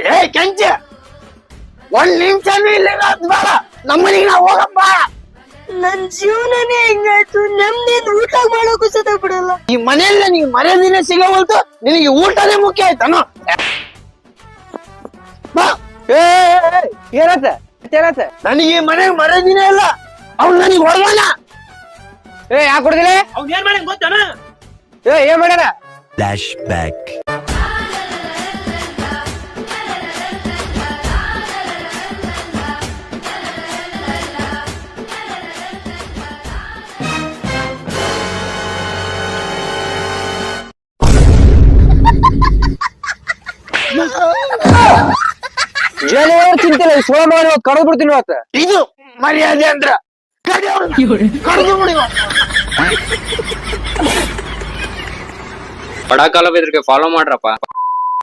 ಏ ಕೆಂಚ ಒಂದ್ ನಿಮಿಷನೂ ಇಲ್ಲ ಬೇಡ ನಮ್ಮನಿಗೆ ನಾವು ಹೋಗಪ್ಪ. ನನ್ ಜೀವನನೇ ಹೆಂಗಾಯ್ತು, ನೆಮ್ಮದಿಯಿಂದ ಊಟ ಮಾಡೋಕು ಸತ ಬಿಡಲ್ಲ. ಈ ಮನೆಯಲ್ಲ ನಿಂಗೆ ಮರ್ಯಾದಿನೇ ಸಿಗವಲ್ತು, ನಿನಗೆ ಊಟನೇ ಮುಖ್ಯ ಆಯ್ತಾನು. ಬಾ ಏನತ್ತ ನನಗೆ ಈ ಮನೆಗೆ ಮರ್ಯಾದಿನೇ ಇಲ್ಲ. ಅವ್ನು ನನಗೆ ಹೊಡೆದಾನ. ಯಾಕೆ ಕೊಡ್ದಿಲ್ಲ? ಅವ್ನು ಏನ್ ಮಾಡಿ ಗೊತ್ತಾನ? ಏನ್ ಮಾಡ್ಯಾರ? Flash back. ಚಿಂತಿಲ್ಲ, ಸೋಳ ಮಾಡಿ ಕಡ್ದು ಬಿಡ್ತೀನಿ ಇವತ್ತ. ಇದು ಮರ್ಯಾದೆ ಅಂದ್ರ ಕಡ್ದು ಬಿಡಿ. ಬಡಕಾಲ ಬೇದ್ರಿಗೆ ಫಾಲೋ ಮಾಡ್ರಪ್ಪ.